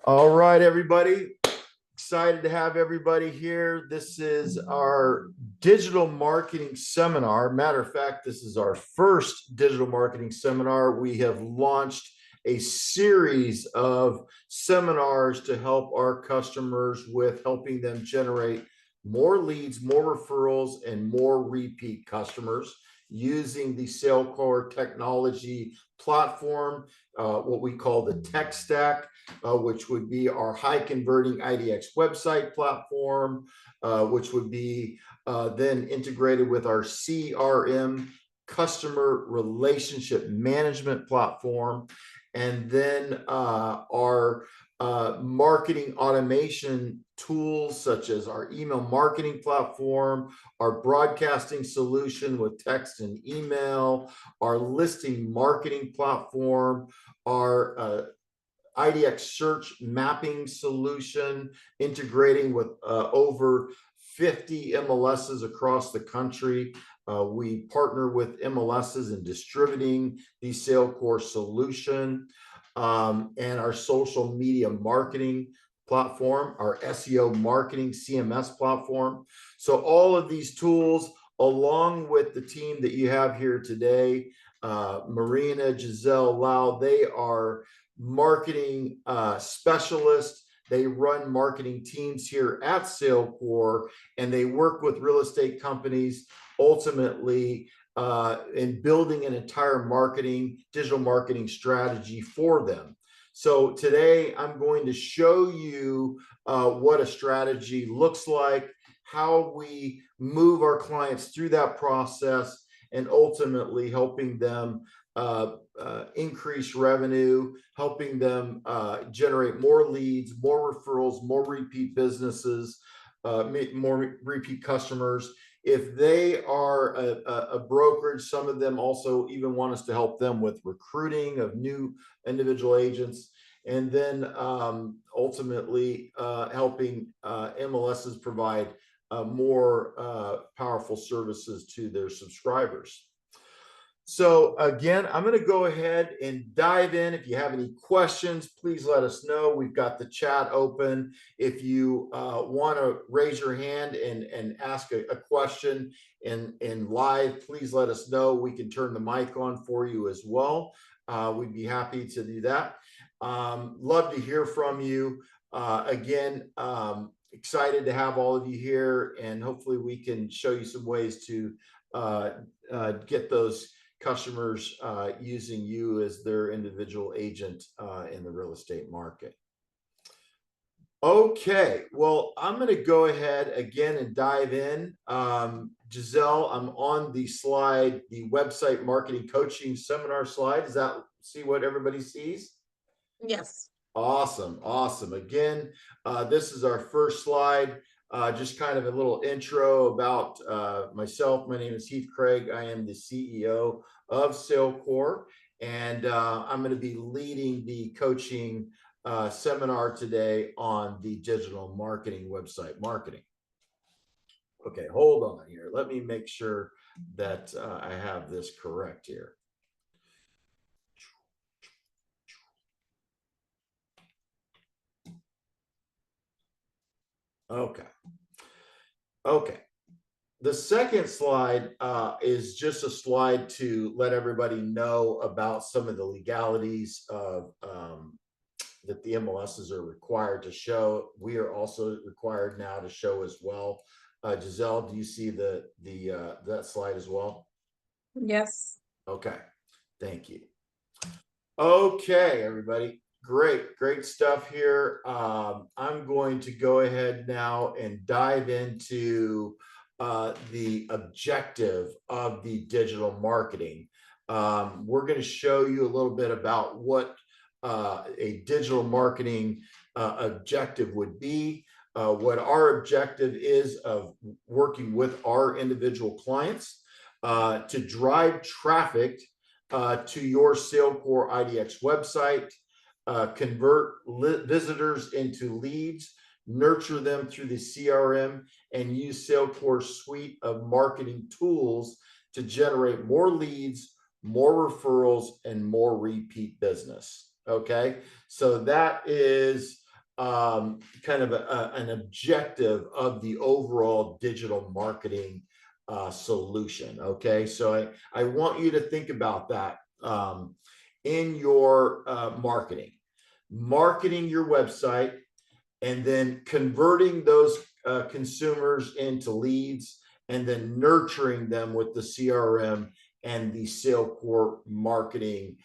All right, everybody. Excited to have everybody here. This is our digital marketing seminar. Matter of fact, this is our first digital marketing seminar. We have launched a series of seminars to help our customers with helping them generate more leads, more referrals, and more repeat customers using the SaleCORE technology platform, what we call the tech stack, which would be our high converting IDX website platform, which would be then integrated with our CRM, customer relationship management platform, and then our marketing automation tools such as our email marketing platform, our broadcasting solution with text and email, our listing marketing platform, our IDX search mapping solution, integrating with over 50 MLSs across the country. We partner with MLSs in distributing the SaleCORE solution, and our social media marketing platform, our SEO marketing CMS platform. So all of these tools, along with the team that you have here today, Marina, Giselle, Lau, they are marketing specialists. They run marketing teams here at SaleCORE, and they work with real estate companies ultimately in building an entire digital marketing strategy for them. So today I'm going to show you what a strategy looks like, how we move our clients through that process, and ultimately helping them increase revenue, helping them generate more leads, more referrals, more repeat businesses, more repeat customers. If they are a brokerage, some of them also even want us to help them with recruiting of new individual agents, and then ultimately helping MLSs provide more powerful services to their subscribers. So again, I'm going to go ahead and dive in. If you have any questions, please let us know. We've got the chat open. If you want to raise your hand and ask a question in live, please let us know. We can turn the mic on for you as well. We'd be happy to do that. Love to hear from you. Again, excited to have all of you here, and hopefully we can show you some ways to get those customers using you as their individual agent in the real estate market. Okay, well, I'm going to go ahead again and dive in. Giselle, I'm on the slide, the website marketing coaching seminar slide. Does that see what everybody sees? Yes. Awesome, awesome. Again, this is our first slide. Just kind of a little intro about myself. My name is Heath Craig. I am the CEO of SaleCORE, and I'm going to be leading the coaching seminar today on the digital marketing, website marketing. Okay, hold on here. Let me make sure that I have this correct here. Okay. The second slide is just a slide to let everybody know about some of the legalities of that the MLSs are required to show. We are also required now to show as well. Giselle, do you see that slide as well? Yes. Okay, thank you. Okay, everybody. Great stuff here. I'm going to go ahead now and dive into the objective of the digital marketing. We're going to show you a little bit about what a digital marketing objective would be, what our objective is of working with our individual clients to drive traffic to your SaleCORE IDX website, convert visitors into leads, nurture them through the CRM, and use SaleCORE's suite of marketing tools to generate more leads, more referrals, and more repeat business. Okay, so that is kind of an objective of the overall digital marketing solution. Okay, so I want you to think about that in your marketing your website, and then converting those consumers into leads, and then nurturing them with the CRM and the SaleCORE marketing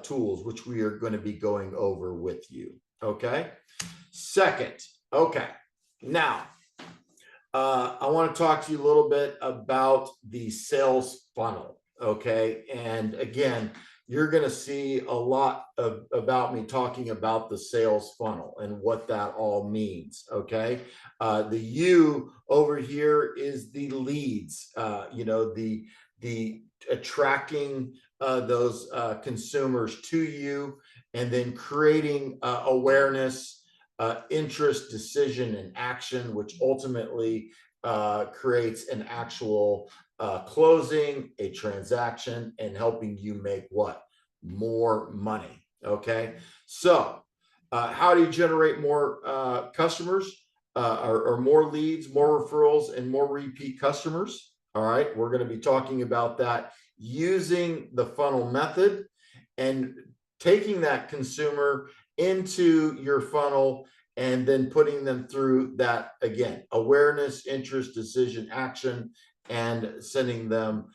tools, which we are going to be going over with you. Okay. Second, okay, now I want to talk to you a little bit about the sales funnel. Okay, and again, you're going to see a lot about me talking about the sales funnel and what that all means. Okay, the U over here is the leads. The attracting those consumers to you, and then creating awareness, interest, decision, and action, which ultimately creates an actual closing, a transaction, and helping you make what? More money. Okay, so how do you generate more customers, or more leads, more referrals, and more repeat customers? All right, we're going to be talking about that using the funnel method and taking that consumer into your funnel, and then putting them through that, again, awareness, interest, decision, action, and sending them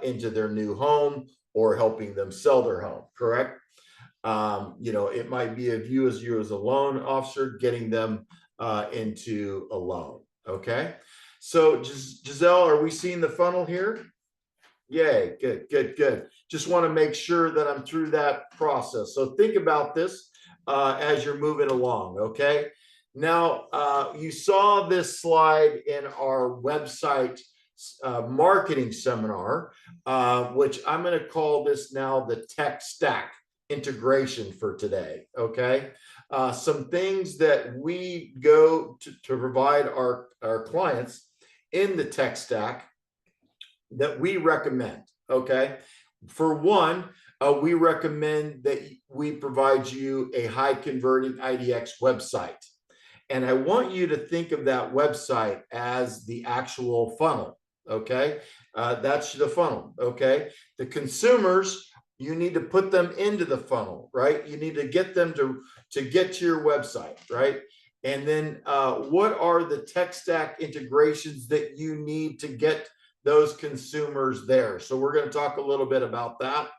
into their new home, or helping them sell their home. Correct. It might be of you as a loan officer, getting them into a loan. Okay, so Giselle, are we seeing the funnel here? Yay, good. Just want to make sure that I'm through that process. So think about this as you're moving along, okay? Now, you saw this slide in our website marketing seminar, which I'm going to call this now the tech stack integration for today, okay? Some things that we go to provide our clients in the tech stack that we recommend. Okay, for one, we recommend that we provide you a high converting IDX website, and I want you to think of that website as the actual funnel. Okay, that's the funnel. Okay, the consumers, you need to put them into the funnel, right? You need to get them to get to your website, right? And then what are the tech stack integrations that you need to get those consumers there? So we're going to talk a little bit about that.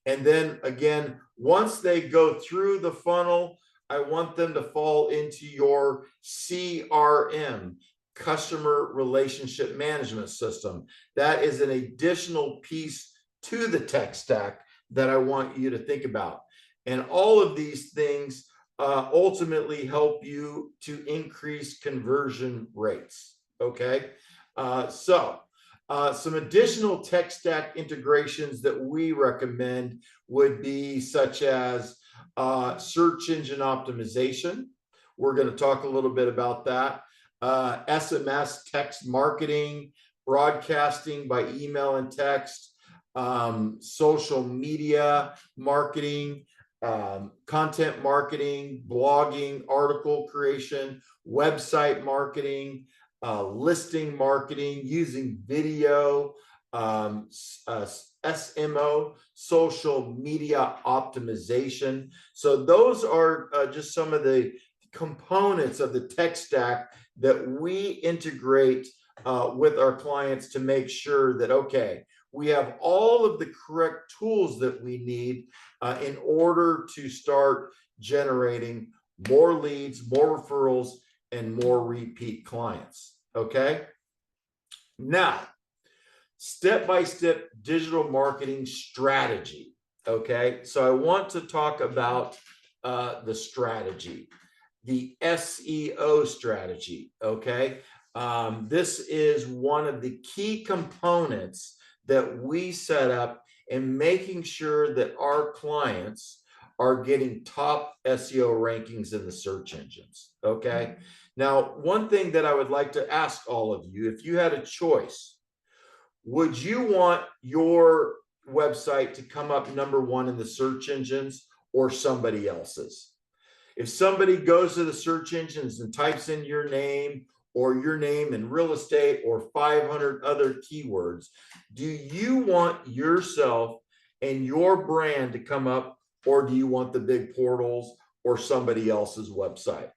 And then again, once they go through the funnel, I want them to fall into your CRM, customer relationship management system. That is an additional piece to the tech stack that I want you to think about. And all of these things ultimately help you to increase conversion rates. Okay, some additional tech stack integrations that we recommend would be such as search engine optimization. We're going to talk a little bit about that. SMS text marketing, broadcasting by email and text, social media marketing, content marketing, blogging, article creation, website marketing, listing marketing, using video, SMO, social media optimization. So those are just some of the components of the tech stack that we integrate with our clients to make sure that, okay, we have all of the correct tools that we need in order to start generating more leads, more referrals, and more repeat clients. Okay. Now, step-by-step digital marketing strategy. Okay. So I want to talk about the strategy, the SEO strategy. Okay. This is one of the key components that we set up in making sure that our clients are getting top SEO rankings in the search engines. Okay. Now, one thing that I would like to ask all of you, if you had a choice, would you want your website to come up #1 in the search engines or somebody else's? If somebody goes to the search engines and types in your name or your name in real estate or 500 other keywords, do you want yourself and your brand to come up, or do you want the big portals or somebody else's website?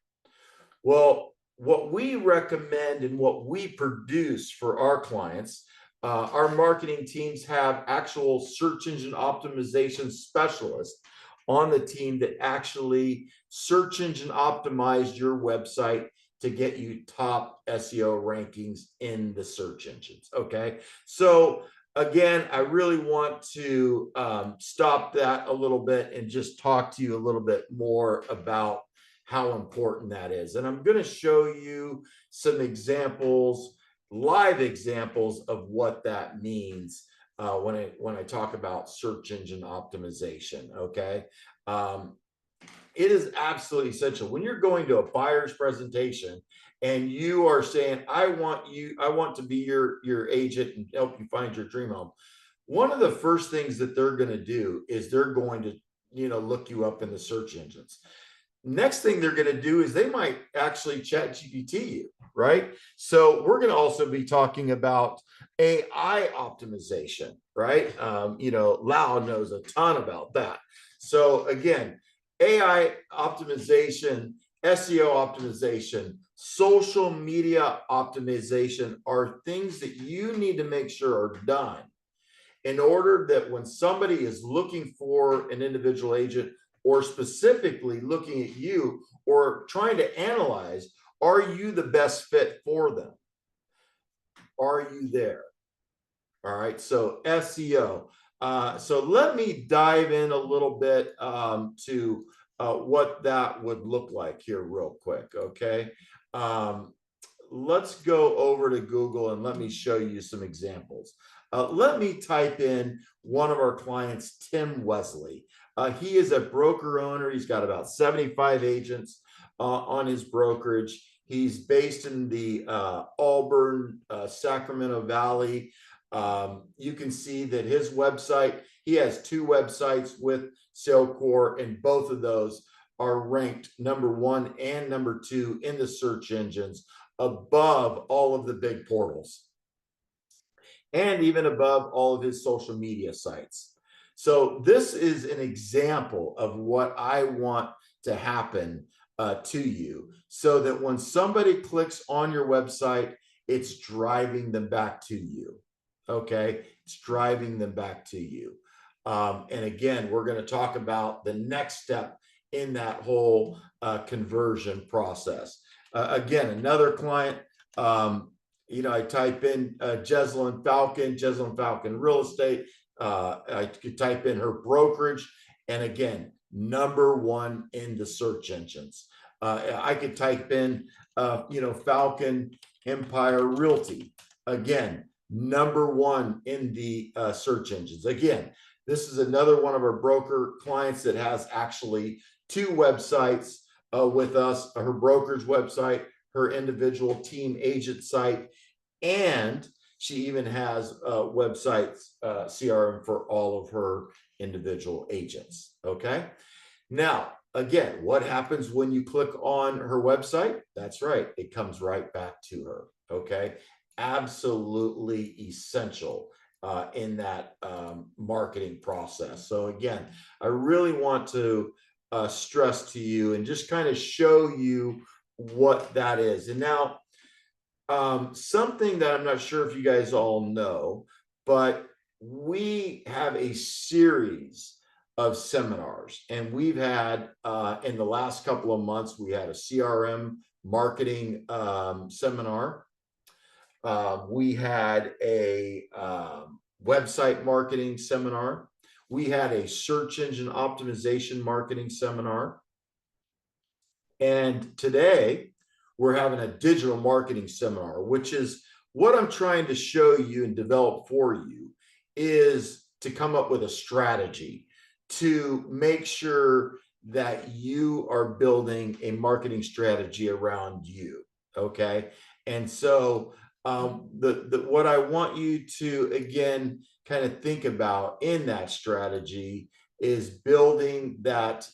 Well, what we recommend and what we produce for our clients, our marketing teams have actual search engine optimization specialists on the team that actually search engine optimize your website to get you top SEO rankings in the search engines. Okay. So again, I really want to stop that a little bit and just talk to you a little bit more about how important that is. And I'm going to show you some examples, live examples of what that means when I talk about search engine optimization. Okay. It is absolutely essential when you're going to a buyer's presentation and you are saying, I want to be your agent and help you find your dream home. One of the first things that they're going to do is they're going to, look you up in the search engines. Next thing they're going to do is they might actually chat GPT you, right? So we're going to also be talking about AI optimization, right? Lau knows a ton about that. So again, AI optimization, SEO optimization, social media optimization are things that you need to make sure are done in order that when somebody is looking for an individual agent or specifically looking at you or trying to analyze, are you the best fit for them? Are you there? All right, so SEO. So let me dive in a little bit to what that would look like here real quick, okay? Let's go over to Google and let me show you some examples. Let me type in one of our clients, Tim Wesley. He is a broker owner. He's got about 75 agents on his brokerage. He's based in the Auburn, Sacramento Valley. You can see that his website, he has 2 websites with SaleCORE, and both of those are ranked #1 and #2 in the search engines, above all of the big portals and even above all of his social media sites. So this is an example of what I want to happen to you, so that when somebody clicks on your website, it's driving them back to you. Okay, it's driving them back to you. And again, we're going to talk about the next step in that whole conversion process. Again, another client, I type in Jessalyn Falcon Real Estate. I could type in her brokerage, and again, #1 in the search engines. I could type in, Falcon Empire Realty. Again, #1 in the search engines. Again, this is another one of our broker clients that has actually 2 websites with us, her brokerage website, her individual team agent site, and she even has websites, CRM for all of her individual agents. Okay. Now, again, what happens when you click on her website? That's right. It comes right back to her. Okay. Absolutely essential in that marketing process. So again, I really want to stress to you and just kind of show you what that is. And now, something that I'm not sure if you guys all know, but we have a series of seminars, and we've had in the last couple of months, we had a CRM marketing seminar. We had a website marketing seminar. We had a search engine optimization marketing seminar. And today we're having a digital marketing seminar, which is what I'm trying to show you and develop for you, is to come up with a strategy to make sure that you are building a marketing strategy around you. Okay. And so what I want you to, again, kind of think about in that strategy is building that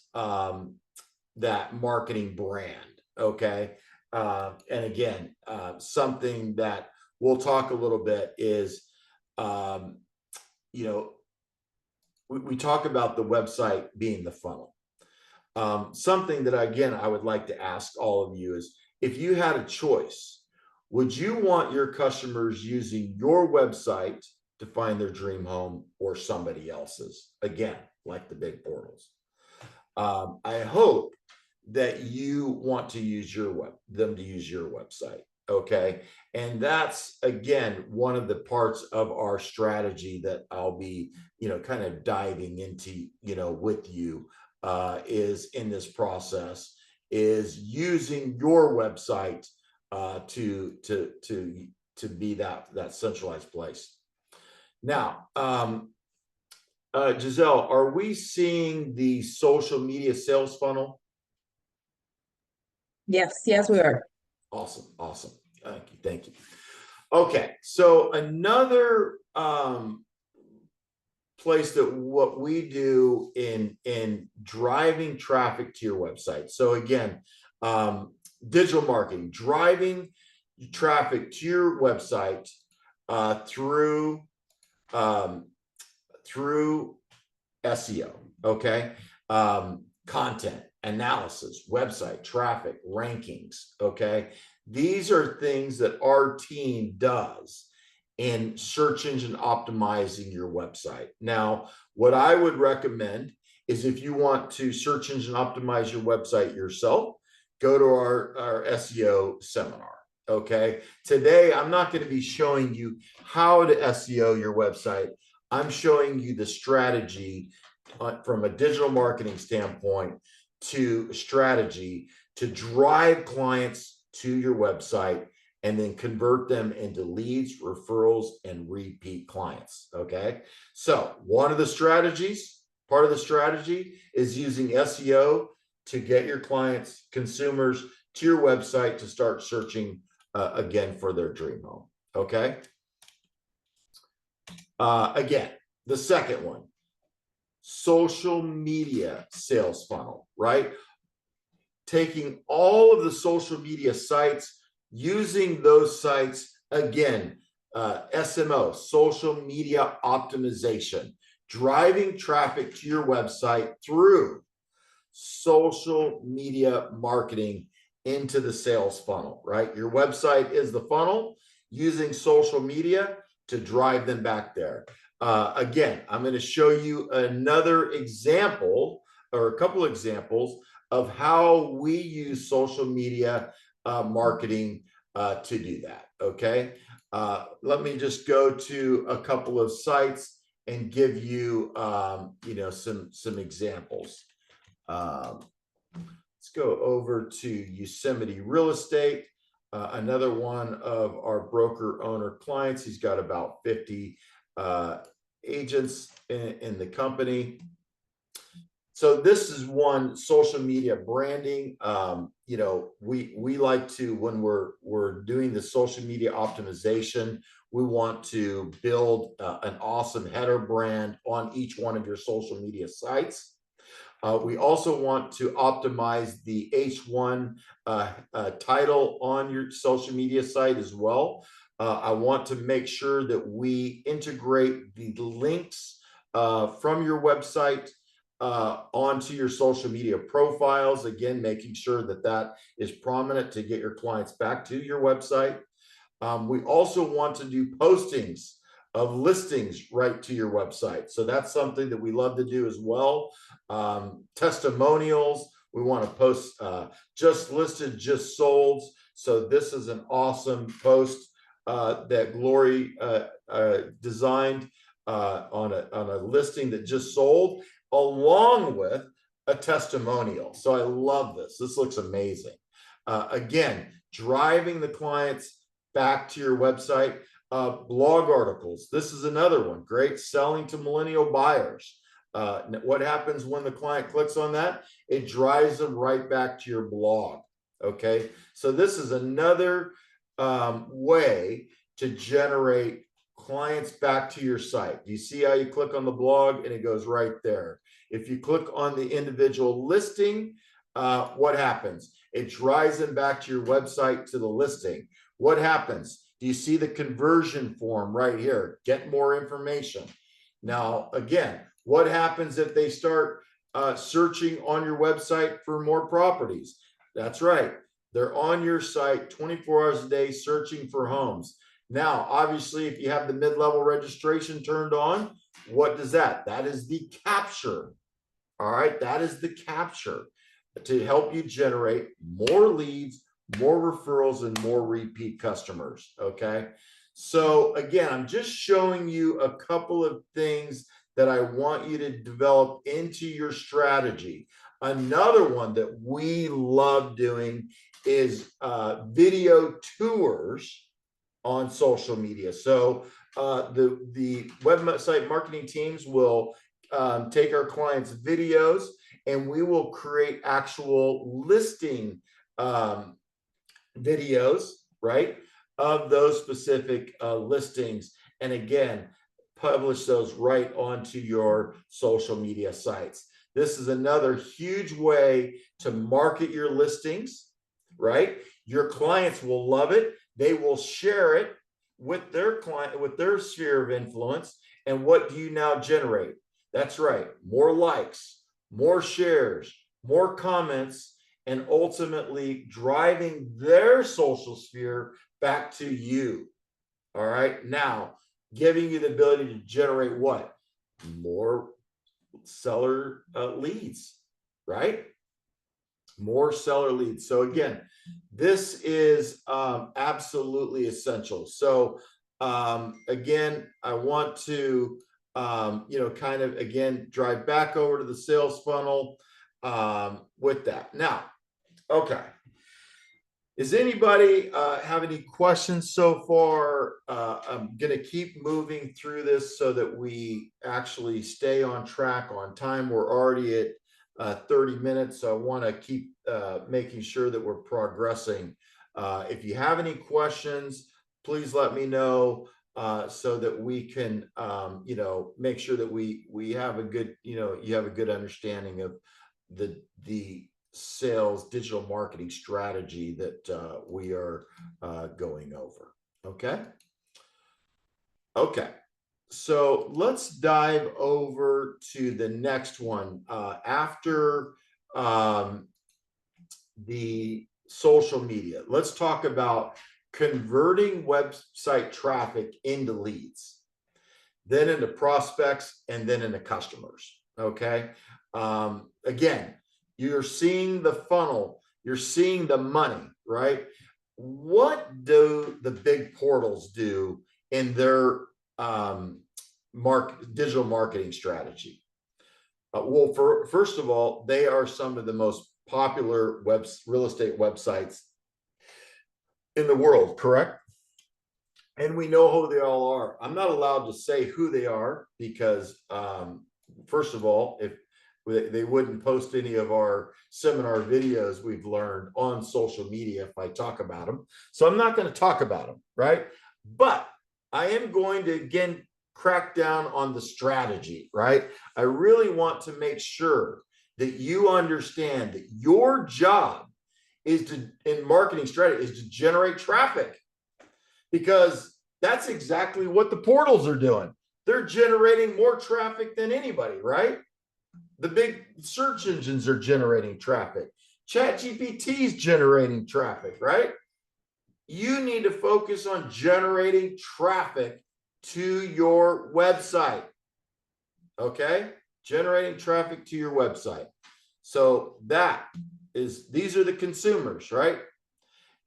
that marketing brand. Okay. And again, something that we'll talk a little bit is, you know, we talk about the website being the funnel. Something that, again, I would like to ask all of you is, if you had a choice, would you want your customers using your website to find their dream home or somebody else's? Again, like the big portals. I hope that you want to use them to use your website. Okay. And that's, again, one of the parts of our strategy that I'll be, kind of diving into, with you, is in this process, is using your website to be that centralized place. Now, Giselle, are we seeing the social media sales funnel? Yes, yes, we are. Awesome. Thank you. Okay, so another place that what we do in driving traffic to your website. So again, digital marketing, driving traffic to your website through SEO. Okay, content analysis, website traffic, rankings. Okay, these are things that our team does in search engine optimizing your website. Now, what I would recommend is, if you want to search engine optimize your website yourself, go to our SEO seminar. Okay, today I'm not going to be showing you how to SEO your website. I'm showing you the strategy from a digital marketing standpoint, to strategy to drive clients to your website and then convert them into leads, referrals, and repeat clients. Okay, so part of the strategy is using SEO to get your clients, consumers, to your website to start searching again for their dream home. Okay, again, the second one, social media sales funnel, right? Taking all of the social media sites, using those sites, again, SMO, social media optimization, driving traffic to your website through social media marketing into the sales funnel, right? Your website is the funnel, using social media to drive them back there. Again, I'm going to show you another example, or a couple examples, of how we use social media marketing to do that. Okay, let me just go to a couple of sites and give you, some examples. Let's go over to Yosemite Real Estate, another one of our broker owner clients. He's got about 50 agents in the company. So this is one, social media branding. We like to, when we're doing the social media optimization, we want to build an awesome header brand on each one of your social media sites. We also want to optimize the H1 title on your social media site as well. I want to make sure that we integrate the links from your website onto your social media profiles. Again, making sure that that is prominent to get your clients back to your website. We also want to do postings of listings right to your website. So that's something that we love to do as well. Testimonials, we want to post just listed, just sold. So this is an awesome post that Glory designed on a listing that just sold, along with a testimonial. So I love this. This looks amazing. Again, driving the clients back to your website. Blog articles. This is another one. Great, selling to millennial buyers. What happens when the client clicks on that? It drives them right back to your blog. Okay, so this is another way to generate clients back to your site. You see how you click on the blog and it goes right there. If you click on the individual listing, what happens? It drives them back to your website to the listing. What happens? Do you see the conversion form right here? Get more information. Now, again, what happens if they start searching on your website for more properties? That's right. They're on your site 24 hours a day searching for homes. Now, obviously, if you have the mid-level registration turned on, what does that? That is the capture. All right, that is the capture to help you generate more leads, more referrals, and more repeat customers. Okay. So again, I'm just showing you a couple of things that I want you to develop into your strategy. Another one that we love doing is video tours on social media. So the website marketing teams will take our clients' videos, and we will create actual listing videos, right, of those specific listings. And again, publish those right onto your social media sites. This is another huge way to market your listings, right? Your clients will love it. They will share it with their client, with their sphere of influence. And what do you now generate? That's right. More likes, more shares, more comments, and ultimately driving their social sphere back to you. All right. Now, giving you the ability to generate what? More seller leads, right? More seller leads. So again, this is absolutely essential. So again, I want to kind of again drive back over to the sales funnel with that. Now, okay. Does anybody have any questions so far? I'm going to keep moving through this so that we actually stay on track on time. We're already at 30 minutes, so I want to keep making sure that we're progressing. If you have any questions, please let me know so that we can, make sure that we have a good, you have a good understanding of the sales digital marketing strategy that we are going over. Okay, so let's dive over to the next one after the social media. Let's talk about converting website traffic into leads, then into prospects, and then into customers. Okay, again, you're seeing the funnel, you're seeing the money, right? What do the big portals do in their digital marketing strategy? Well, first of all, they are some of the most popular real estate websites in the world, correct? And we know who they all are. I'm not allowed to say who they are because, first of all, if they wouldn't post any of our seminar videos we've learned on social media if I talk about them. So I'm not going to talk about them, right? But I am going to, again, crack down on the strategy, right? I really want to make sure that you understand that your job is to, in marketing strategy, is to generate traffic, because that's exactly what the portals are doing. They're generating more traffic than anybody, right? The big search engines are generating traffic. ChatGPT is generating traffic, right? You need to focus on generating traffic to your website. Okay? Generating traffic to your website. So these are the consumers, right?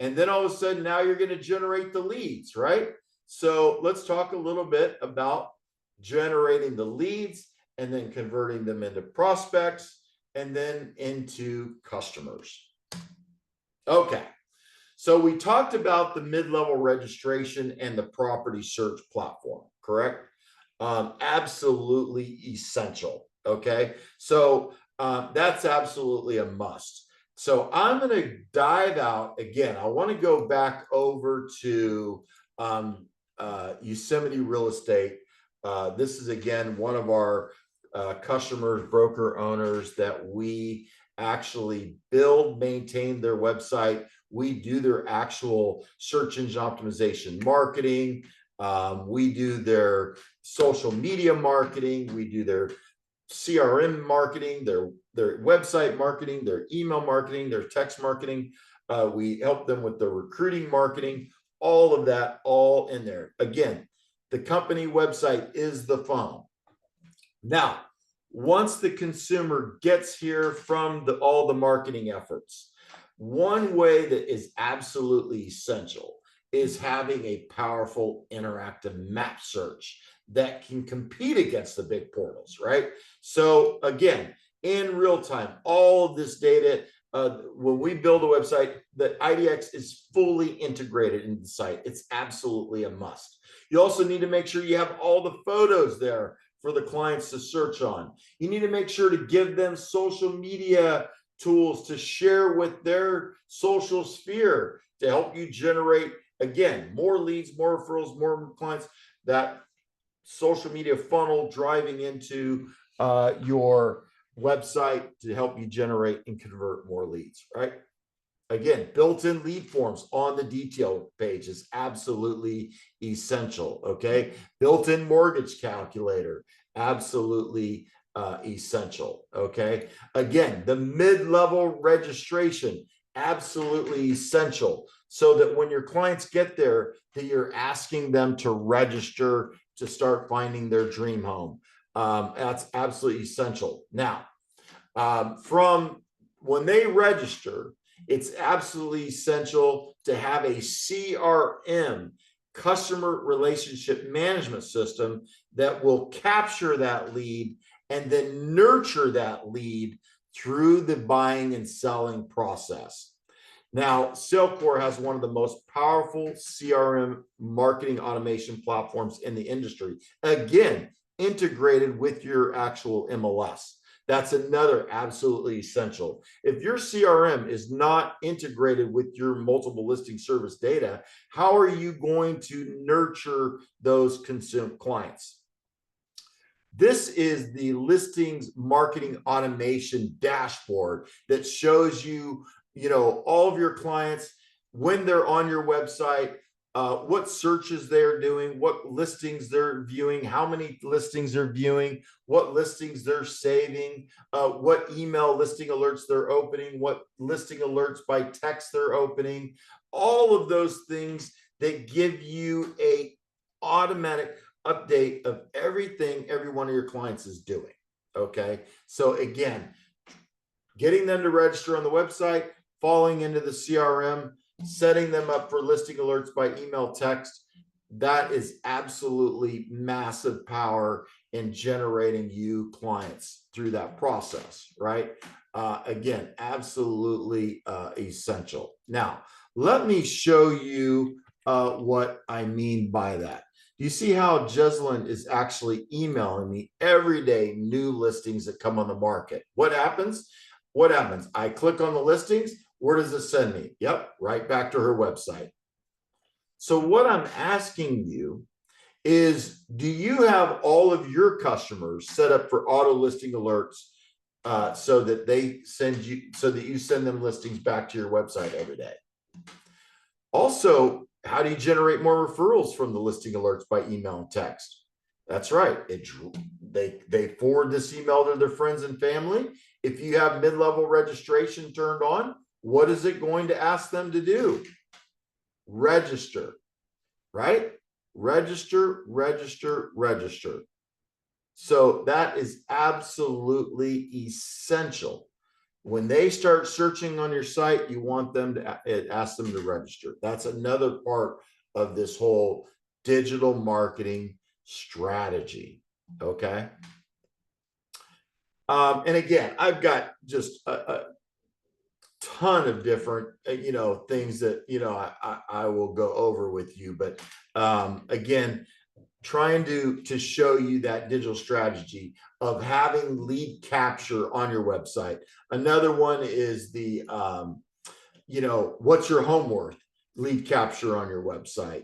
And then all of a sudden, now you're going to generate the leads, right? So let's talk a little bit about generating the leads and then converting them into prospects and then into customers. Okay. So we talked about the mid-level registration and the property search platform, correct? Absolutely essential. Okay. So that's absolutely a must. So I'm going to dive out again. I want to go back over to Yosemite Real Estate. This is again one of our customers, broker owners that we actually build, maintain their website. We do their actual search engine optimization marketing. We do their social media marketing. We do their CRM marketing, their website marketing, their email marketing, their text marketing. We help them with their recruiting marketing, all of that, all in there. Again, the company website is the funnel. Now, once the consumer gets here from all the marketing efforts, one way that is absolutely essential is having a powerful interactive map search that can compete against the big portals, right? So again, in real time, all of this data, when we build a website, the IDX is fully integrated into the site. It's absolutely a must. You also need to make sure you have all the photos there for the clients to search on. You need to make sure to give them social media tools to share with their social sphere to help you generate, again, more leads, more referrals, more clients, that social media funnel driving into your website to help you generate and convert more leads, right? Again, built-in lead forms on the detail page is absolutely essential, okay? Built-in mortgage calculator, absolutely essential, okay? Again, the mid-level registration, absolutely essential, so that when your clients get there, that you're asking them to register to start finding their dream home. That's absolutely essential. Now, from when they register, it's absolutely essential to have a CRM, customer relationship management system, that will capture that lead and then nurture that lead through the buying and selling process. Now, SaleCORE has one of the most powerful CRM marketing automation platforms in the industry. Again, integrated with your actual MLS. That's another absolutely essential. If your CRM is not integrated with your multiple listing service data, how are you going to nurture those consumer clients? This is the listings marketing automation dashboard that shows you, all of your clients when they're on your website, what searches they're doing, what listings they're viewing, how many listings they're viewing, what listings they're saving, what email listing alerts they're opening, what listing alerts by text they're opening, all of those things that give you a automatic update of everything every one of your clients is doing. Okay. So again, getting them to register on the website, falling into the CRM, setting them up for listing alerts by email, text, that is absolutely massive power in generating you clients through that process, right? Again, absolutely essential. Now, let me show you what I mean by that. You see how Jeslyn is actually emailing me every day new listings that come on the market. What happens? What happens? I click on the listings. Where does it send me? Yep, right back to her website. So what I'm asking you is, do you have all of your customers set up for auto listing alerts so that you send them listings back to your website every day? Also, how do you generate more referrals from the listing alerts by email and text? That's right. They forward this email to their friends and family. If you have mid-level registration turned on, what is it going to ask them to do? Register, right? Register, register, register. So that is absolutely essential. When they start searching on your site, you want them to ask them to register. That's another part of this whole digital marketing strategy. Okay. And again, I've got just a ton of different, things that, I will go over with you. But again, trying to show you that digital strategy of having lead capture on your website. Another one is the, what's your home worth lead capture on your website.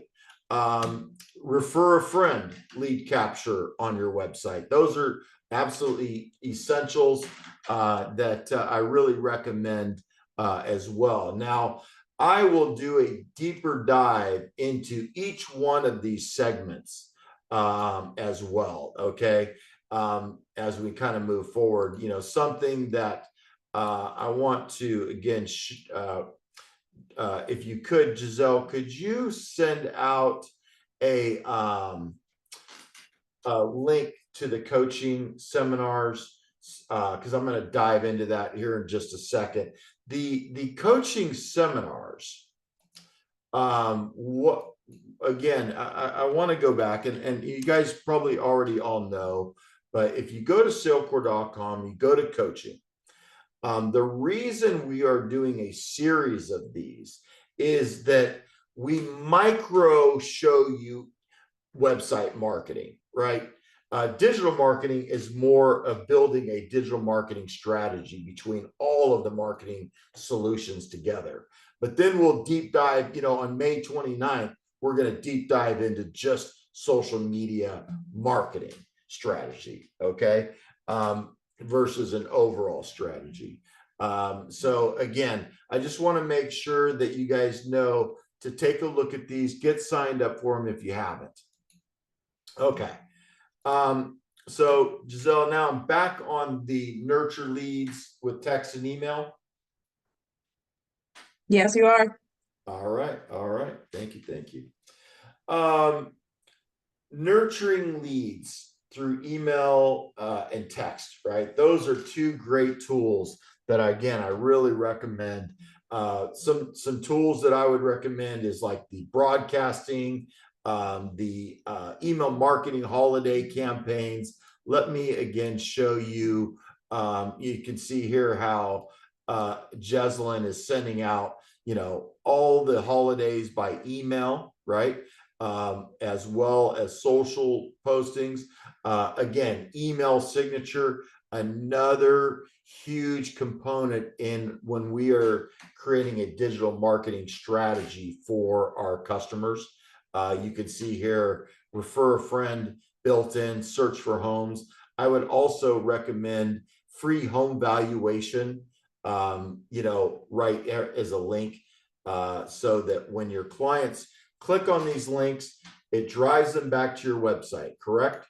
Refer a friend lead capture on your website. Those are absolutely essentials that I really recommend as well. Now, I will do a deeper dive into each one of these segments as well, okay? As we kind of move forward, something that I want to, again, if you could, Giselle, could you send out a link to the coaching seminars? Because I'm going to dive into that here in just a second. The coaching seminars. What again? I want to go back and you guys probably already all know, but if you go to SaleCORE.com, you go to coaching. The reason we are doing a series of these is that we micro show you website marketing, right? Digital marketing is more of building a digital marketing strategy between all of the marketing solutions together. But then we'll deep dive, on May 29th, we're going to deep dive into just social media marketing strategy, okay? Versus an overall strategy. So again, I just want to make sure that you guys know to take a look at these, get signed up for them if you haven't. Okay. So Giselle, now I'm back on the nurture leads with text and email. Yes, you are. All right. All right. Thank you. Thank you. Nurturing leads through email and text, right? Those are two great tools that I really recommend. Some tools that I would recommend is like the broadcasting, the email marketing holiday campaigns. Let me again show you. You can see here how Jeslyn is sending out, all the holidays by email, right? As well as social postings. Again, email signature, another huge component in when we are creating a digital marketing strategy for our customers. You can see here, refer a friend, built in, search for homes. I would also recommend free home valuation, right there as a link, so that when your clients click on these links, it drives them back to your website, correct?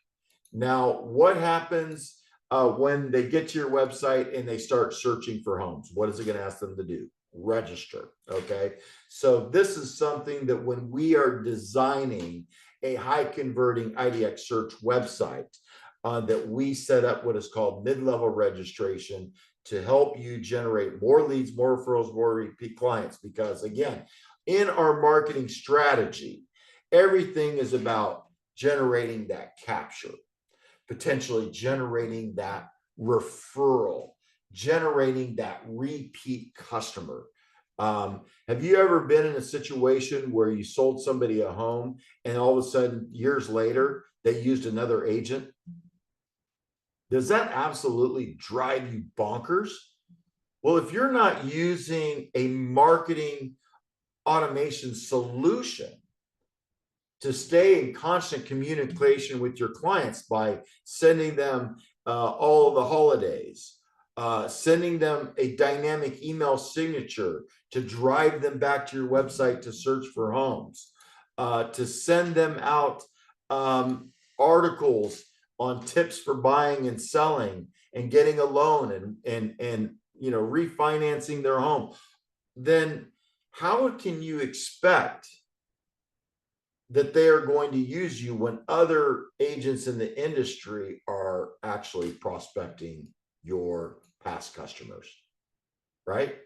Now, what happens when they get to your website and they start searching for homes? What is it going to ask them to do? Register, okay? So this is something that when we are designing a high converting IDX search website, that we set up what is called mid-level registration to help you generate more leads, more referrals, more repeat clients. Because again, in our marketing strategy, everything is about generating that capture, potentially generating that referral, generating that repeat customer. Have you ever been in a situation where you sold somebody a home and all of a sudden, years later, they used another agent? Does that absolutely drive you bonkers? Well, if you're not using a marketing automation solution to stay in constant communication with your clients by sending them all of the holidays, sending them a dynamic email signature to drive them back to your website to search for homes, to send them out articles on tips for buying and selling and getting a loan and refinancing their home, then how can you expect that they are going to use you when other agents in the industry are actually prospecting your past customers, right?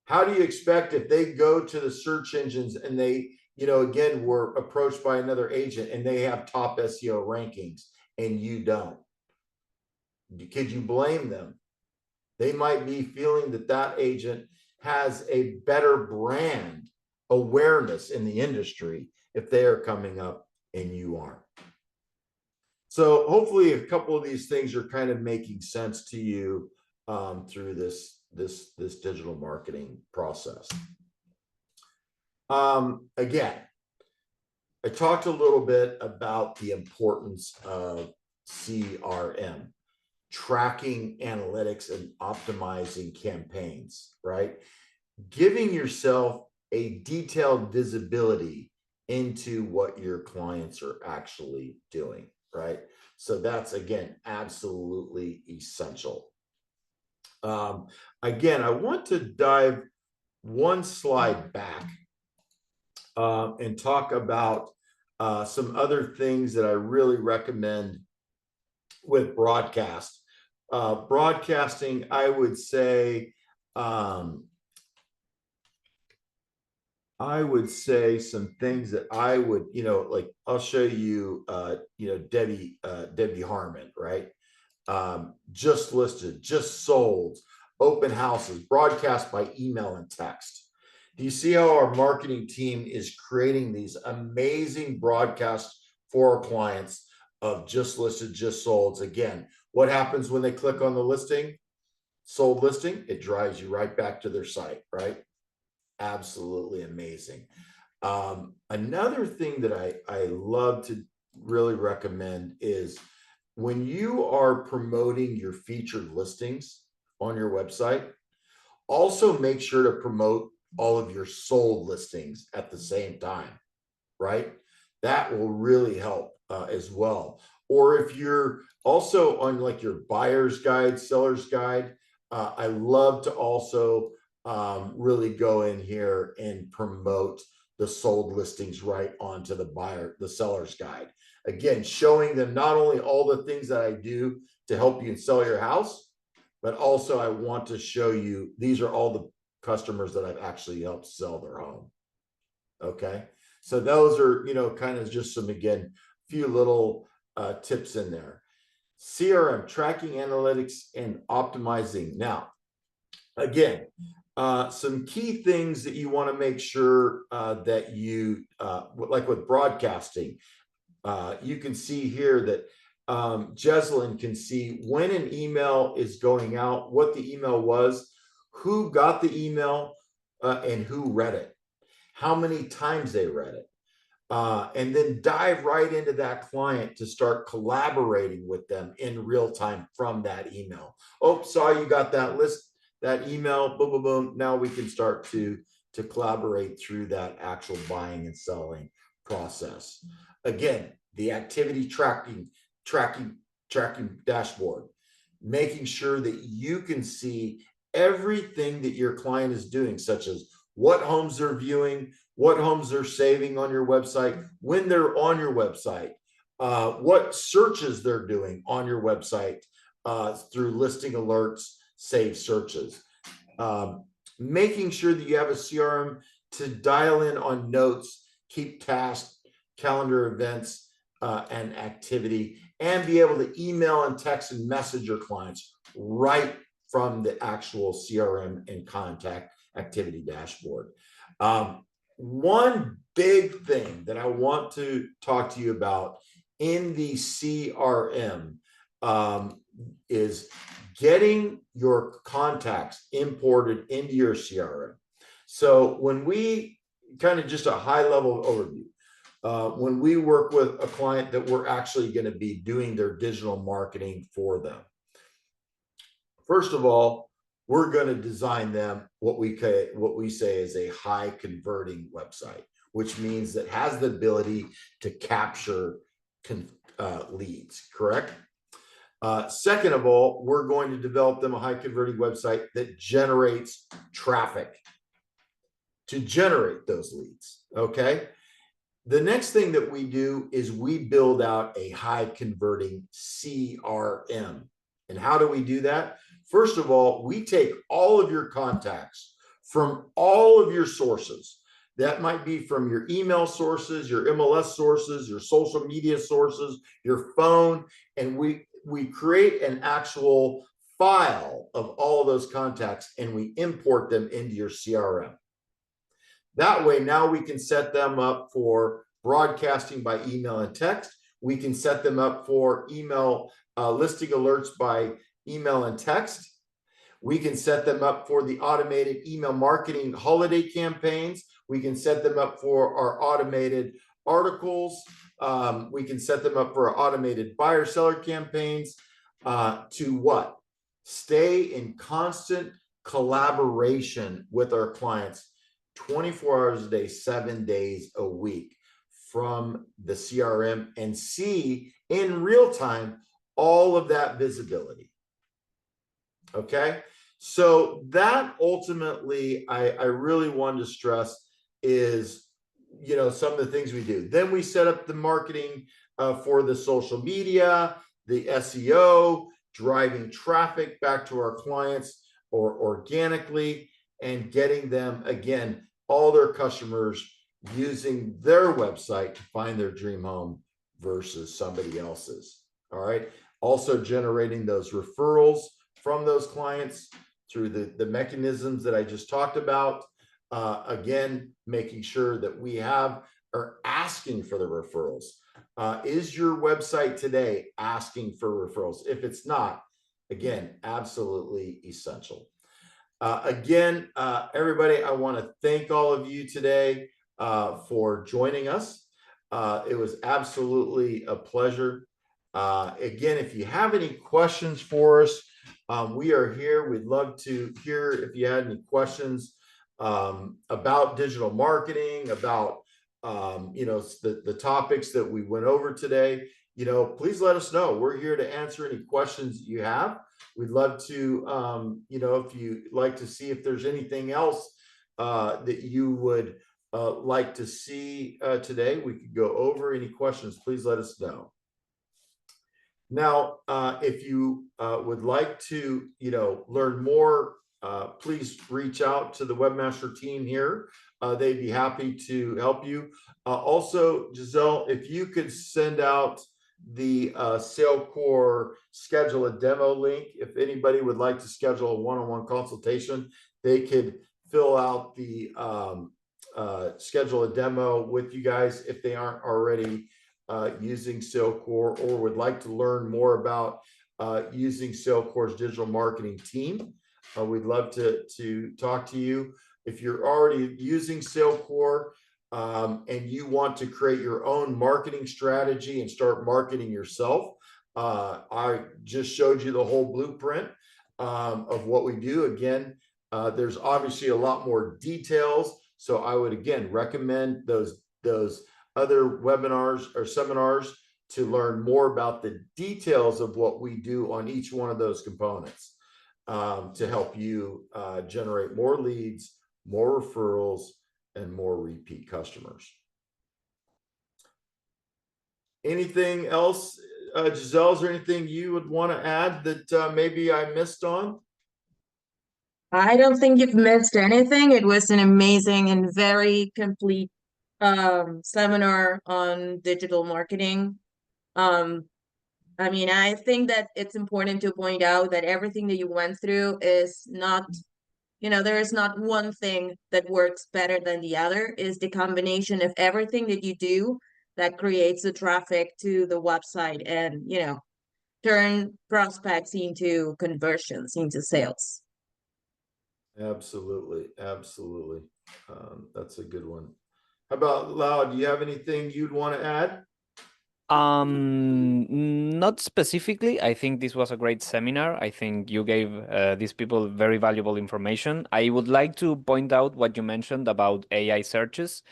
How do you expect if they go to the search engines and they, again, were approached by another agent and they have top SEO rankings and you don't? Could you blame them? They might be feeling that that agent has a better brand awareness in the industry if they are coming up and you aren't. So hopefully a couple of these things are kind of making sense to you through this digital marketing process. Again, I talked a little bit about the importance of CRM. tracking analytics and optimizing campaigns, right? Giving yourself a detailed visibility into what your clients are actually doing, right? So that's, again, absolutely essential. Again, I want to dive one slide back and talk about some other things that I really recommend with broadcast. Broadcasting, I would say some things that I would, like I'll show you, Debbie Harmon, right? Just listed, just sold, open houses, broadcast by email and text. Do you see how our marketing team is creating these amazing broadcasts for our clients of just listed, just sold? Again, what happens when they click on the listing, sold listing? It drives you right back to their site, right? Absolutely amazing. Another thing that I love to really recommend is when you are promoting your featured listings on your website, also make sure to promote all of your sold listings at the same time, right? That will really help as well. Or if you're also on like your buyer's guide, seller's guide, I love to also really go in here and promote the sold listings right onto the seller's guide. Again, showing them not only all the things that I do to help you sell your house, but also I want to show you, these are all the customers that I've actually helped sell their home. Okay. So those are, kind of just some, again, few little tips in there. CRM, tracking analytics and optimizing. Now, again, some key things that you want to make sure that you, like with broadcasting, you can see here that Jeslyn can see when an email is going out, what the email was, who got the email, and who read it, how many times they read it, and then dive right into that client to start collaborating with them in real time from that email. Oh, saw you got that that email, boom, boom, boom. Now we can start to collaborate through that actual buying and selling process. Again, the activity tracking dashboard, making sure that you can see everything that your client is doing, such as what homes they're viewing, what homes they're saving on your website, when they're on your website, what searches they're doing on your website through listing alerts, saved searches. Making sure that you have a CRM to dial in on notes, keep tasks, calendar events, and activity, and be able to email and text and message your clients right from the actual CRM and contact activity dashboard. One big thing that I want to talk to you about in the CRM is getting your contacts imported into your CRM. So when we kind of just a high level overview, when we work with a client that we're actually going to be doing their digital marketing for them, first of all, we're going to design them what we say is a high converting website, which means that has the ability to capture leads, correct? Second of all, we're going to develop them a high converting website that generates traffic to generate those leads. Okay. The next thing that we do is we build out a high converting CRM. And how do we do that? First of all, we take all of your contacts from all of your sources. That might be from your email sources, your MLS sources, your social media sources, your phone, and we create an actual file of all of those contacts and we import them into your CRM. That way, now we can set them up for broadcasting by email and text. We can set them up for email listing alerts by email and text. We can set them up for the automated email marketing holiday campaigns. We can set them up for our automated articles. We can set them up for our automated buyer seller campaigns. to what? Stay in constant collaboration with our clients 24 hours a day, 7 days a week from the CRM and see in real time all of that visibility. Okay. So that ultimately, I really wanted to stress is, some of the things we do. Then we set up the marketing for the social media, the SEO, driving traffic back to our clients or organically, and getting them, again, all their customers using their website to find their dream home versus somebody else's. All right. Also generating those referrals from those clients through the mechanisms that I just talked about. Again, making sure that we are asking for the referrals. Is your website today asking for referrals? If it's not, again, absolutely essential. Again, everybody, I want to thank all of you today for joining us. It was absolutely a pleasure. Again, if you have any questions for us, we are here. We'd love to hear if you had any questions about digital marketing, about the topics that we went over today. Please let us know. We're here to answer any questions you have. We'd love to, if you like to see if there's anything else that you would like to see today, we could go over any questions. Please let us know. Now, if you would like to, learn more, please reach out to the Webmaster team here. They'd be happy to help you. Also, Giselle, if you could send out the SaleCORE schedule a demo link. If anybody would like to schedule a one-on-one consultation, they could fill out the schedule a demo with you guys if they aren't already using SaleCORE or would like to learn more about using SaleCORE's digital marketing team. We'd love to talk to you. If you're already using SaleCORE and you want to create your own marketing strategy and start marketing yourself, I just showed you the whole blueprint of what we do. Again, there's obviously a lot more details. So I would, again, recommend those other webinars or seminars to learn more about the details of what we do on each one of those components to help you generate more leads, more referrals, and more repeat customers. Anything else, Giselle, is there anything you would want to add that maybe I missed on? I don't think you've missed anything. It was an amazing and very complete seminar on digital marketing. I think that it's important to point out that everything that you went through is not, there is not one thing that works better than the other. Is the combination of everything that you do that creates the traffic to the website and, turn prospects into conversions, into sales. Absolutely. Absolutely. That's a good one. How about Lau? Do you have anything you'd want to add? Not specifically. I think this was a great seminar. I think you gave these people very valuable information. I would like to point out what you mentioned about AI searches.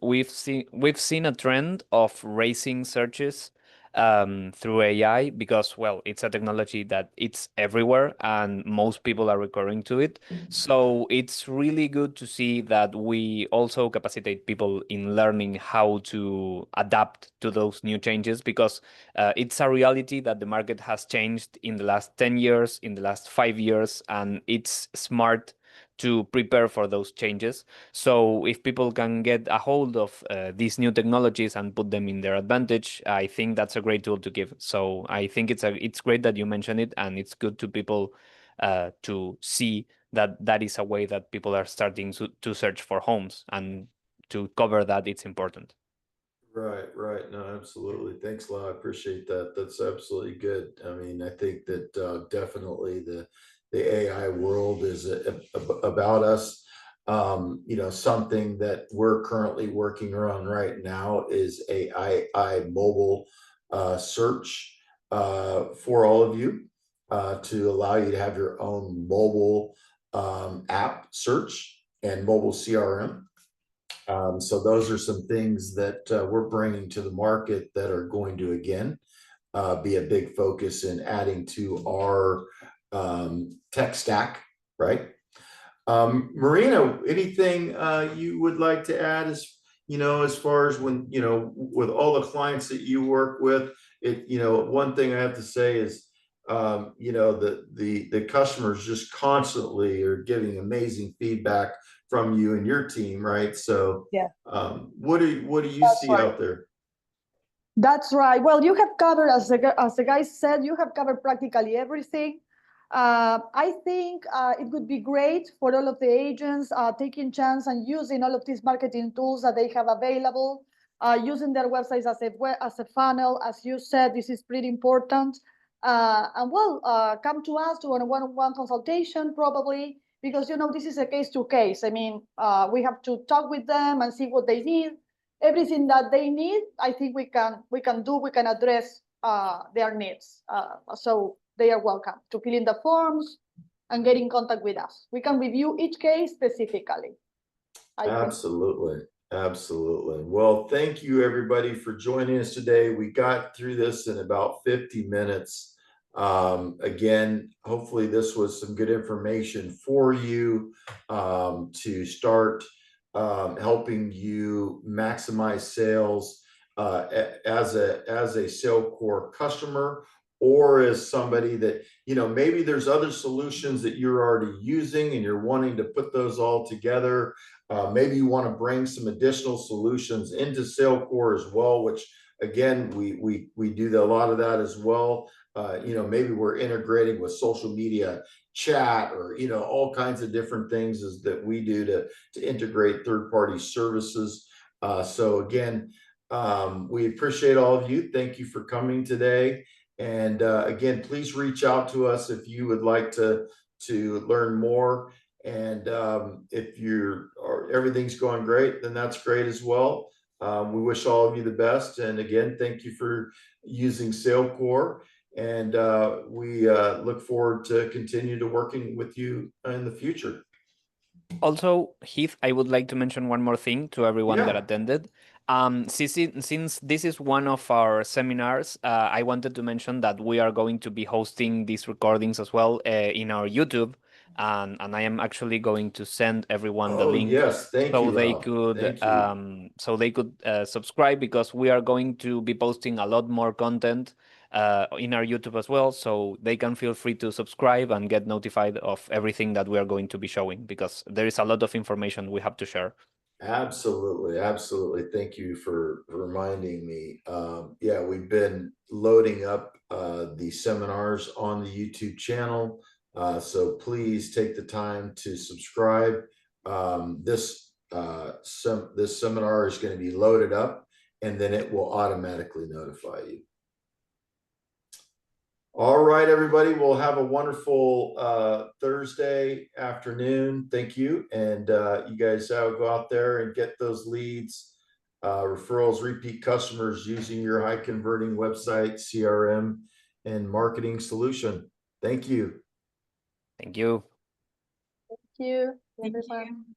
We've seen a trend of raising searches through AI because, well, it's a technology that it's everywhere and most people are recurring to it. So it's really good to see that we also capacitate people in learning how to adapt to those new changes because it's a reality that the market has changed in the last 10 years, in the last 5 years, and it's smart to prepare for those changes. So if people can get a hold of these new technologies and put them in their advantage, I think that's a great tool to give. So I think it's great that you mentioned it, and it's good to people to see that is a way that people are starting to search for homes, and to cover that, it's important. Right. No, absolutely. Thanks, Lau. I appreciate that. That's absolutely good. I think that definitely the AI world is about us. Something that we're currently working on right now is AI mobile search. for all of you to allow you to have your own mobile app search and mobile CRM. So those are some things that we're bringing to the market that are going to, again, be a big focus in adding to our tech stack, right? Marina, anything you would like to add as far as when, with all the clients that you work with, one thing I have to say is, the customers just constantly are giving amazing feedback from you and your team, right? So yeah, what do you that's see right. out there? That's right. Well, you have covered, as the guys said, you have covered practically everything. I think it would be great for all of the agents taking chance and using all of these marketing tools that they have available, using their websites as a funnel. As you said, this is pretty important. And come to us to a one-on-one consultation probably, because this is a case-to-case. I mean, we have to talk with them and see what they need. Everything that they need, I think we can address their needs. So they are welcome to fill in the forms and get in contact with us. We can review each case specifically. Absolutely. Absolutely. Well, thank you everybody for joining us today. We got through this in about 50 minutes. Again, hopefully this was some good information for you to start helping you maximize sales as a SaleCORE customer, or as somebody that, maybe there's other solutions that you're already using and you're wanting to put those all together. Maybe you want to bring some additional solutions into SaleCORE as well, which again, we do a lot of that as well. Maybe we're integrating with social media chat, or all kinds of different things that we do to integrate third-party services. So again, we appreciate all of you. Thank you for coming today. And again, please reach out to us if you would like to learn more. And if everything's going great, then that's great as well. We wish all of you the best. And again, thank you for using SaleCORE. And we look forward to continue to working with you in the future. Also, Heath, I would like to mention one more thing to everyone that Yeah. attended. Since this is one of our seminars, I wanted to mention that we are going to be hosting these recordings as well in our YouTube. And I am actually going to send everyone the link Yes, thank so you, they Rob. could Thank you. subscribe, because we are going to be posting a lot more content in our YouTube as well, so they can feel free to subscribe and get notified of everything that we are going to be showing, because there is a lot of information we have to share. Absolutely. Absolutely. Thank you for reminding me. Yeah, we've been loading up the seminars on the YouTube channel. So please take the time to subscribe. This seminar is going to be loaded up, and then it will automatically notify you. All right, everybody. We'll have a wonderful Thursday afternoon. Thank you. And you guys go out there and get those leads, referrals, repeat customers using your high converting website, CRM, and marketing solution. Thank you. Thank you. Thank you, Thank everyone. you.